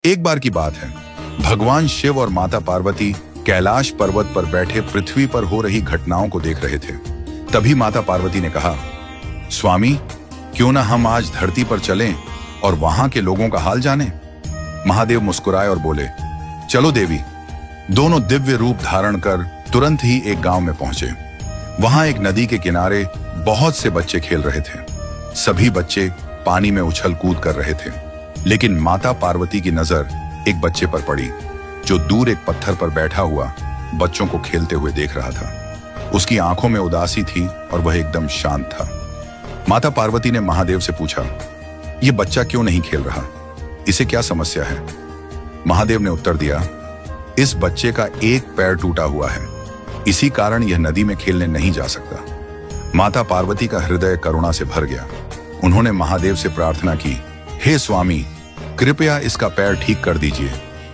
एक बार की बात है, भगवान शिव और माता पार्वती कैलाश पर्वत पर बैठे पृथ्वी पर हो रही घटनाओं को देख रहे थे। तभी माता पार्वती ने कहा, स्वामी, क्यों ना हम आज धरती पर चलें और वहां के लोगों का हाल जानें। महादेव मुस्कुराए और बोले, चलो देवी। दोनों दिव्य रूप धारण कर तुरंत ही एक गांव में पहुंचे। वहां एक नदी के किनारे बहुत से बच्चे खेल रहे थे। सभी बच्चे पानी में उछल कूद कर रहे थे, लेकिन माता पार्वती की नजर एक बच्चे पर पड़ी जो दूर एक पत्थर पर बैठा हुआ बच्चों को खेलते हुए देख रहा था। उसकी आंखों में उदासी थी और वह एकदम शांत था। माता पार्वती ने महादेव से पूछा, यह बच्चा क्यों नहीं खेल रहा? इसे क्या समस्या है? महादेव ने उत्तर दिया, इस बच्चे का एक पैर टूटा हुआ है, इसी कारण यह नदी में खेलने नहीं जा सकता। माता पार्वती का हृदय करुणा से भर गया। उन्होंने महादेव से प्रार्थना की, हे स्वामी, कृपया इसका पैर ठीक कर दीजिए।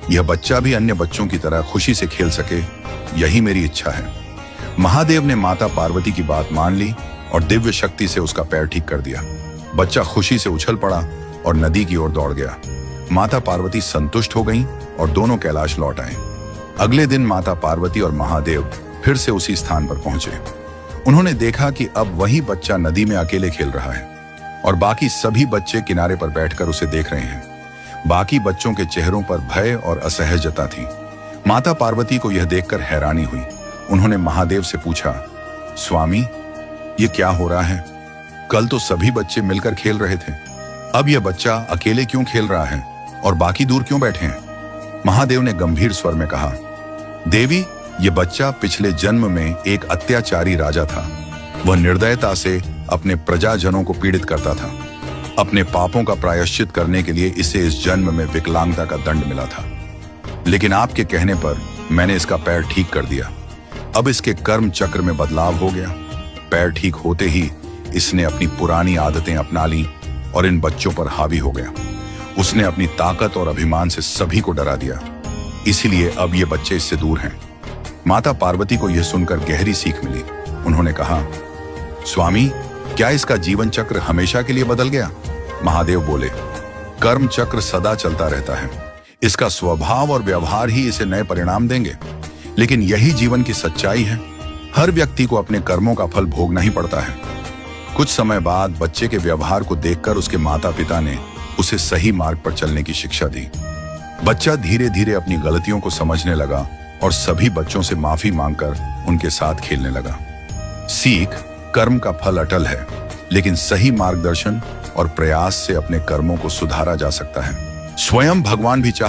यह बच्चा भी अन्य बच्चों की तरह खुशी से खेल सके, यही मेरी इच्छा है। महादेव ने माता पार्वती की बात मान ली और दिव्य शक्ति से उसका पैर ठीक कर दिया। बच्चा खुशी से उछल पड़ा और नदी की ओर दौड़ गया। माता पार्वती संतुष्ट हो गईं और दोनों कैलाश लौट आए। अगले दिन माता पार्वती और महादेव फिर से उसी स्थान पर पहुंचे। उन्होंने देखा कि अब वही बच्चा नदी में अकेले खेल रहा है और बाकी सभी बच्चे किनारे पर बैठकर उसे देख रहे हैं। बाकी बच्चों के चेहरों पर भय और असहजता थी। माता पार्वती को यह देखकर हैरानी हुई। उन्होंने महादेव से पूछा, स्वामी, ये क्या हो रहा है? कल तो सभी बच्चे मिलकर खेल रहे थे, अब यह बच्चा अकेले क्यों खेल रहा है और बाकी दूर क्यों बैठे हैं? महादेव ने गंभीर स्वर में कहा, देवी, यह बच्चा पिछले जन्म में एक अत्याचारी राजा था। वह निर्दयता से अपने प्रजाजनों को पीड़ित करता था। अपने पापों का प्रायश्चित करने के लिए इसे इस जन्म में विकलांगता का दंड मिला था, लेकिन आपके कहने पर मैंने इसका पैर ठीक कर दिया। अब इसके कर्म चक्र में बदलाव हो गया। पैर ठीक होते ही इसने अपनी पुरानी आदतें अपना ली और इन बच्चों पर हावी हो गया। उसने अपनी ताकत और अभिमान से सभी को डरा दिया, इसीलिए अब ये बच्चे इससे दूर हैं। माता पार्वती को यह सुनकर गहरी सीख मिली। उन्होंने कहा, स्वामी, क्या इसका जीवन चक्र हमेशा के लिए बदल गया? महादेव बोले, कर्म चक्र सदा चलता रहता है। इसका स्वभाव और व्यवहार ही इसे नए परिणाम देंगे, लेकिन यही जीवन की सच्चाई है। हर व्यक्ति को अपने कर्मों का फल भोगना ही पड़ता है। कुछ समय बाद बच्चे के व्यवहार को देखकर उसके माता पिता ने उसे सही मार्ग पर चलने की शिक्षा दी। बच्चा धीरे धीरे अपनी गलतियों को समझने लगा और सभी बच्चों से माफी मांगकर उनके साथ खेलने लगा। सीख, कर्म का फल अटल है, लेकिन सही मार्गदर्शन और प्रयास से अपने कर्मों को सुधारा जा सकता है। स्वयं भगवान भी